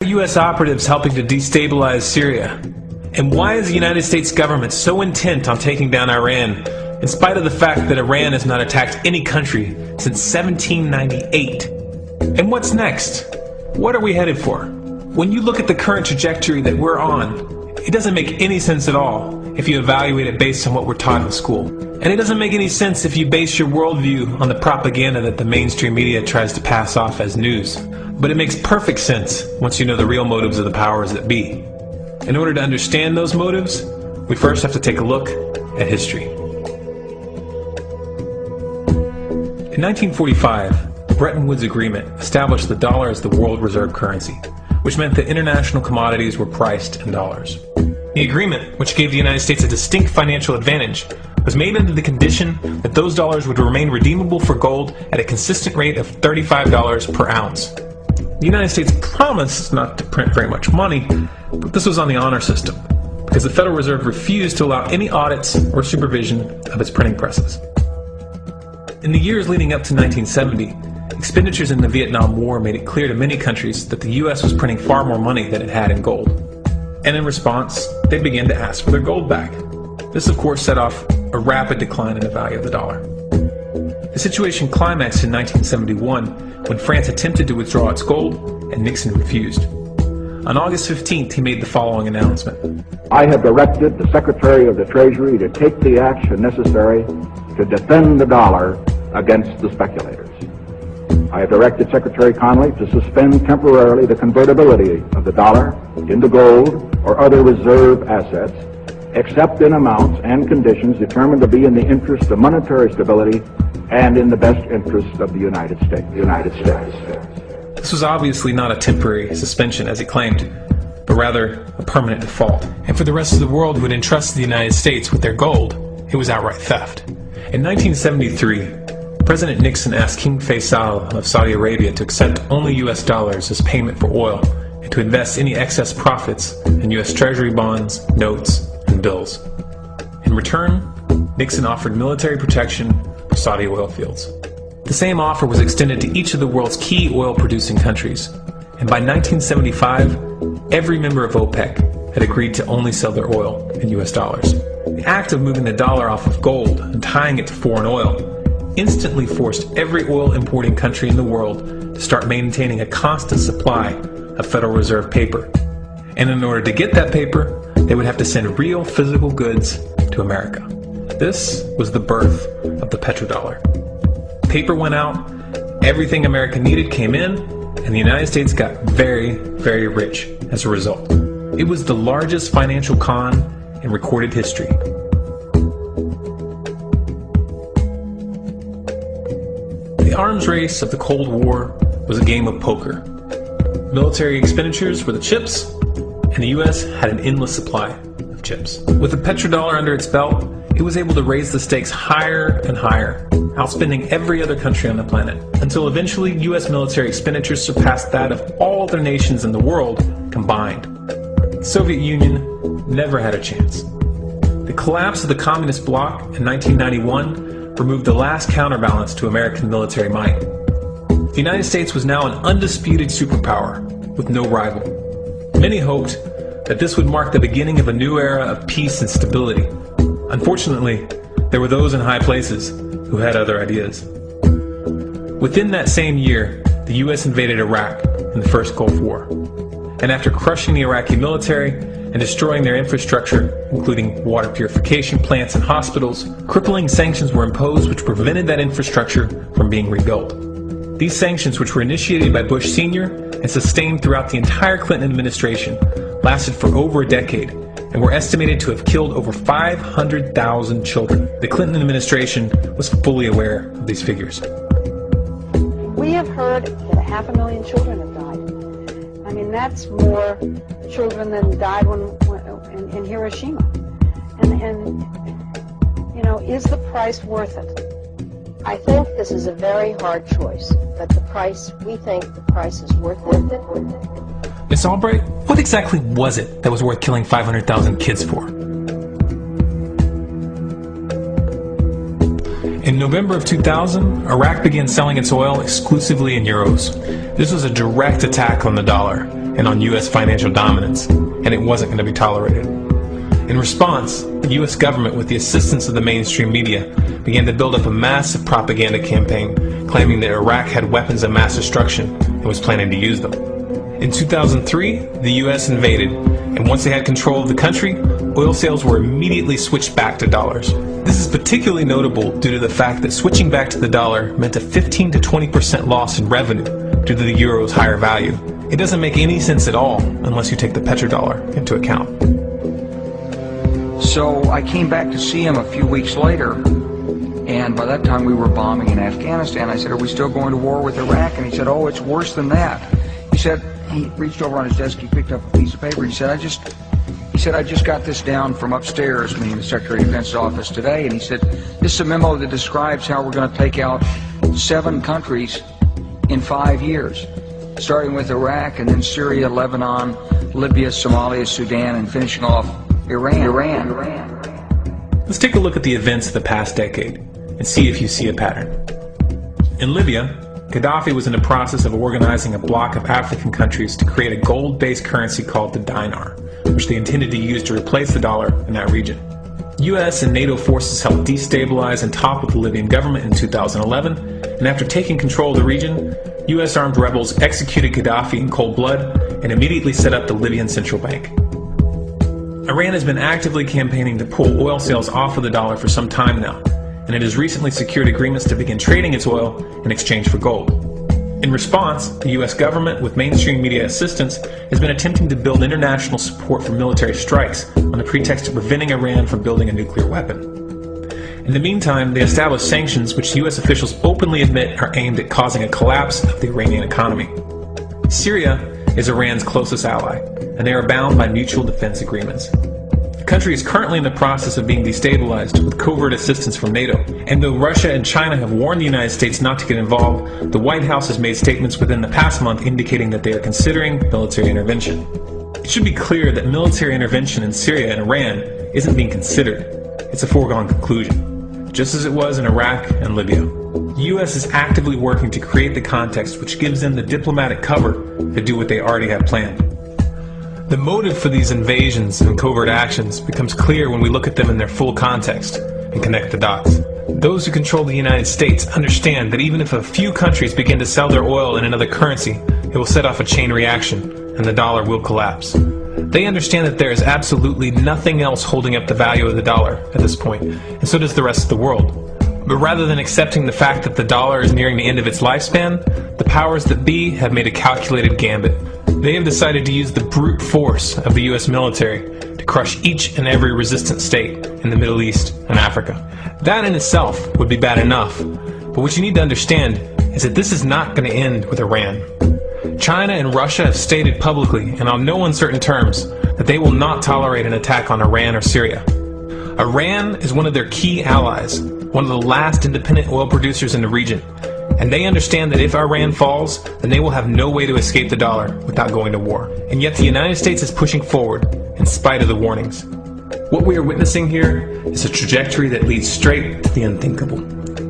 U.S. operatives helping to destabilize Syria? And why is the United States government so intent on taking down Iran, in spite of the fact that Iran has not attacked any country since 1798? And what's next? What are we headed for? When you look at the current trajectory that we're on, it doesn't make any sense at all if you evaluate it based on what we're taught in school. And it doesn't make any sense if you base your worldview on the propaganda that the mainstream media tries to pass off as news. But it makes perfect sense once you know the real motives of the powers that be. In order to understand those motives, we first have to take a look at history. In 1945, the Bretton Woods Agreement established the dollar as the world reserve currency, which meant that international commodities were priced in dollars. The agreement, which gave the United States a distinct financial advantage, was made under the condition that those dollars would remain redeemable for gold at a consistent rate of $35 per ounce. The United States promised not to print very much money, but this was on the honor system, because the Federal Reserve refused to allow any audits or supervision of its printing presses. In the years leading up to 1970, expenditures in the Vietnam War made it clear to many countries that the U.S. was printing far more money than it had in gold. And in response, they began to ask for their gold back. This, of course, set off a rapid decline in the value of the dollar. The situation climaxed in 1971 when France attempted to withdraw its gold and Nixon refused. On August 15th, he made the following announcement. I have directed the Secretary of the Treasury to take the action necessary to defend the dollar against the speculators. I have directed Secretary Connally to suspend temporarily the convertibility of the dollar into gold or other reserve assets, except in amounts and conditions determined to be in the interest of monetary stability and in the best interest of the United States. This was obviously not a temporary suspension, as he claimed, but rather a permanent default. And for the rest of the world who had entrusted the United States with their gold, it was outright theft. In 1973, President Nixon asked King Faisal of Saudi Arabia to accept only U.S. dollars as payment for oil and to invest any excess profits in U.S. Treasury bonds, notes, and bills. In return, Nixon offered military protection for Saudi oil fields. The same offer was extended to each of the world's key oil-producing countries, and by 1975, every member of OPEC had agreed to only sell their oil in U.S. dollars. The act of moving the dollar off of gold and tying it to foreign oil instantly forced every oil-importing country in the world to start maintaining a constant supply of Federal Reserve paper. And in order to get that paper, they would have to send real physical goods to America. This was the birth of the petrodollar. Paper went out, everything America needed came in, and the United States got very, very rich as a result. It was the largest financial con in recorded history. The arms race of the Cold War was a game of poker. Military expenditures were the chips, and the U.S. had an endless supply of chips. With the petrodollar under its belt, it was able to raise the stakes higher and higher, outspending every other country on the planet, until eventually U.S. military expenditures surpassed that of all other nations in the world combined. The Soviet Union never had a chance. The collapse of the communist bloc in 1991 removed the last counterbalance to American military might. The United States was now an undisputed superpower with no rival. Many hoped that this would mark the beginning of a new era of peace and stability. Unfortunately, there were those in high places who had other ideas. Within that same year, the U.S. invaded Iraq in the First Gulf War. And after crushing the Iraqi military and destroying their infrastructure, including water purification plants and hospitals, crippling sanctions were imposed which prevented that infrastructure from being rebuilt. These sanctions, which were initiated by Bush Sr. and sustained throughout the entire Clinton administration, lasted for over a decade and were estimated to have killed over 500,000 children. The Clinton administration was fully aware of these figures. We have heard that 500,000 children have died. I mean, that's more children than died in Hiroshima. And you know, is the price worth it? I think this is a very hard choice, but we think the price is worth it. Miss Albright, what exactly was it that was worth killing 500,000 kids for? In November of 2000, Iraq began selling its oil exclusively in euros. This was a direct attack on the dollar, and on U.S. financial dominance, and it wasn't going to be tolerated. In response, the U.S. government, with the assistance of the mainstream media, began to build up a massive propaganda campaign claiming that Iraq had weapons of mass destruction and was planning to use them. In 2003, the U.S. invaded, and once they had control of the country, oil sales were immediately switched back to dollars. This is particularly notable due to the fact that switching back to the dollar meant a 15 to 20% loss in revenue due to the euro's higher value. It doesn't make any sense at all unless you take the petrodollar into account. So I came back to see him a few weeks later, and by that time we were bombing in Afghanistan. I said, "Are we still going to war with Iraq?" And he said, "Oh, it's worse than that." He said, he reached over on his desk, he picked up a piece of paper, he said, I just got this down from upstairs, meaning the Secretary of Defense's office today, and he said, "This is a memo that describes how we're going to take out 7 countries in 5 years, starting with Iraq, and then Syria, Lebanon, Libya, Somalia, Sudan, and finishing off Iran. Let's take a look at the events of the past decade and see if you see a pattern. In Libya, Gaddafi was in the process of organizing a bloc of African countries to create a gold-based currency called the dinar, which they intended to use to replace the dollar in that region. US and NATO forces helped destabilize and topple the Libyan government in 2011, and after taking control of the region, US armed rebels executed Gaddafi in cold blood and immediately set up the Libyan Central Bank. Iran has been actively campaigning to pull oil sales off of the dollar for some time now, and it has recently secured agreements to begin trading its oil in exchange for gold. In response, the US government, with mainstream media assistance, has been attempting to build international support for military strikes on the pretext of preventing Iran from building a nuclear weapon. In the meantime, they established sanctions which US officials openly admit are aimed at causing a collapse of the Iranian economy. Syria is Iran's closest ally, and they are bound by mutual defense agreements. The country is currently in the process of being destabilized with covert assistance from NATO, and though Russia and China have warned the United States not to get involved, the White House has made statements within the past month indicating that they are considering military intervention. It should be clear that military intervention in Syria and Iran isn't being considered. It's a foregone conclusion, just as it was in Iraq and Libya. The U.S. is actively working to create the context which gives them the diplomatic cover to do what they already have planned. The motive for these invasions and covert actions becomes clear when we look at them in their full context and connect the dots. Those who control the United States understand that even if a few countries begin to sell their oil in another currency, it will set off a chain reaction and the dollar will collapse. They understand that there is absolutely nothing else holding up the value of the dollar at this point, and so does the rest of the world. But rather than accepting the fact that the dollar is nearing the end of its lifespan, the powers that be have made a calculated gambit. They have decided to use the brute force of the US military to crush each and every resistant state in the Middle East and Africa. That in itself would be bad enough, but what you need to understand is that this is not going to end with Iran. China and Russia have stated publicly, and on no uncertain terms, that they will not tolerate an attack on Iran or Syria. Iran is one of their key allies, one of the last independent oil producers in the region, and they understand that if Iran falls, then they will have no way to escape the dollar without going to war. And yet the United States is pushing forward in spite of the warnings. What we are witnessing here is a trajectory that leads straight to the unthinkable.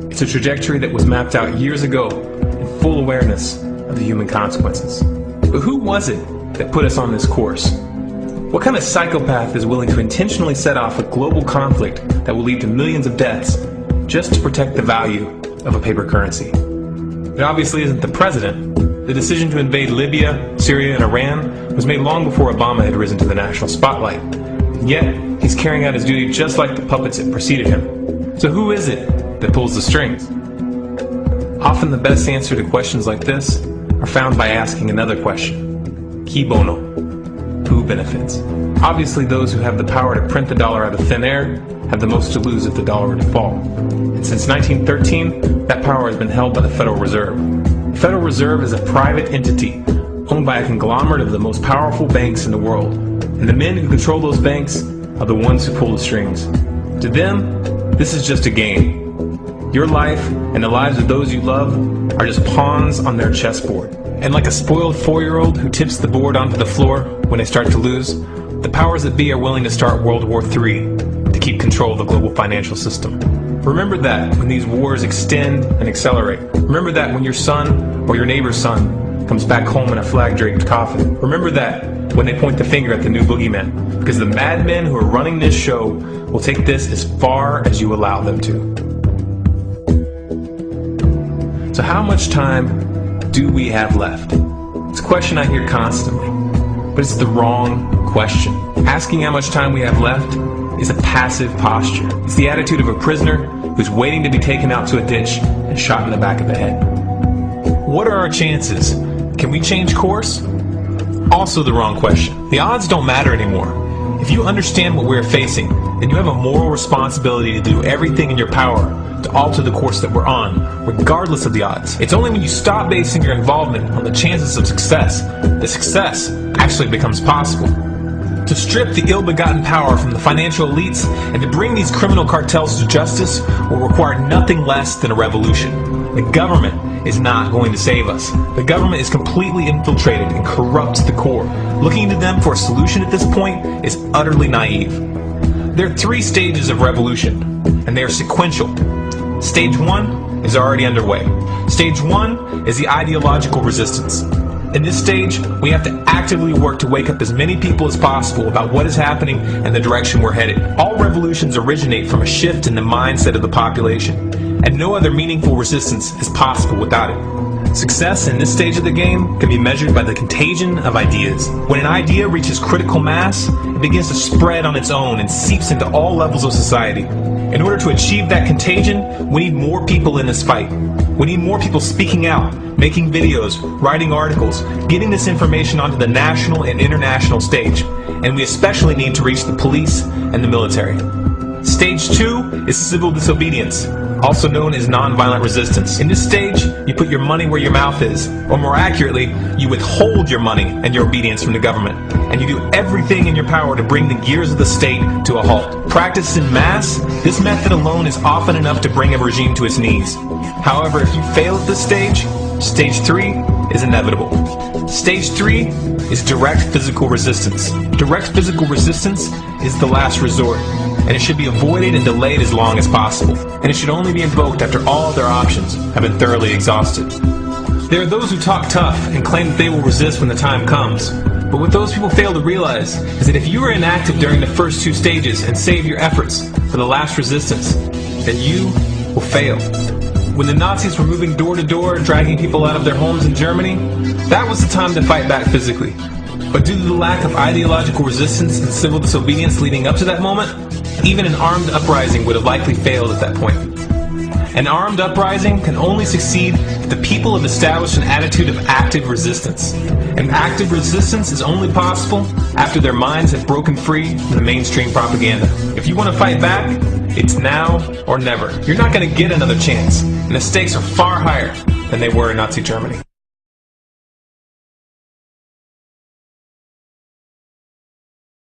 It's a trajectory that was mapped out years ago in full awareness of the human consequences. But who was it that put us on this course? What kind of psychopath is willing to intentionally set off a global conflict that will lead to millions of deaths just to protect the value of a paper currency? It obviously isn't the president. The decision to invade Libya, Syria, and Iran was made long before Obama had risen to the national spotlight. And yet, he's carrying out his duty just like the puppets that preceded him. So who is it that pulls the strings? Often the best answer to questions like this are found by asking another question. Qui bono? Who benefits? Obviously those who have the power to print the dollar out of thin air have the most to lose if the dollar were to fall. And since 1913, that power has been held by the Federal Reserve. The Federal Reserve is a private entity owned by a conglomerate of the most powerful banks in the world. And the men who control those banks are the ones who pull the strings. To them, this is just a game. Your life and the lives of those you love are just pawns on their chessboard. And like a spoiled 4-year-old who tips the board onto the floor when they start to lose, the powers that be are willing to start World War III to keep control of the global financial system. Remember that when these wars extend and accelerate. Remember that when your son or your neighbor's son comes back home in a flag-draped coffin. Remember that when they point the finger at the new boogeyman, because the madmen who are running this show will take this as far as you allow them to. So how much time do we have left? It's a question I hear constantly, but it's the wrong question. Asking how much time we have left is a passive posture. It's the attitude of a prisoner who's waiting to be taken out to a ditch and shot in the back of the head. What are our chances? Can we change course? Also the wrong question. The odds don't matter anymore. If you understand what we're facing, then you have a moral responsibility to do everything in your power to alter the course that we're on, regardless of the odds. It's only when you stop basing your involvement on the chances of success that success actually becomes possible. To strip the ill-begotten power from the financial elites and to bring these criminal cartels to justice will require nothing less than a revolution. The government is not going to save us. The government is completely infiltrated and corrupt to the core. Looking to them for a solution at this point is utterly naive. There are 3 stages of revolution, and they are sequential. Stage 1 is already underway. Stage 1 is the ideological resistance. In this stage, we have to actively work to wake up as many people as possible about what is happening and the direction we're headed. All revolutions originate from a shift in the mindset of the population, and no other meaningful resistance is possible without it. Success in this stage of the game can be measured by the contagion of ideas. When an idea reaches critical mass, it begins to spread on its own and seeps into all levels of society. In order to achieve that contagion, we need more people in this fight. We need more people speaking out, making videos, writing articles, getting this information onto the national and international stage. And we especially need to reach the police and the military. Stage 2 is civil disobedience, also known as nonviolent resistance. In this stage, you put your money where your mouth is, or more accurately, you withhold your money and your obedience from the government, and you do everything in your power to bring the gears of the state to a halt. Practiced in mass, this method alone is often enough to bring a regime to its knees. However, if you fail at this stage, Stage 3 is inevitable. Stage 3 is direct physical resistance. Direct physical resistance is the last resort, and it should be avoided and delayed as long as possible. And it should only be invoked after all other options have been thoroughly exhausted. There are those who talk tough and claim that they will resist when the time comes. But what those people fail to realize is that if you are inactive during the first 2 stages and save your efforts for the last resistance, then you will fail. When the Nazis were moving door to door, dragging people out of their homes in Germany, that was the time to fight back physically. But due to the lack of ideological resistance and civil disobedience leading up to that moment, even an armed uprising would have likely failed at that point. An armed uprising can only succeed if the people have established an attitude of active resistance. And active resistance is only possible after their minds have broken free from the mainstream propaganda. If you want to fight back, it's now or never. You're not going to get another chance, and the stakes are far higher than they were in Nazi Germany.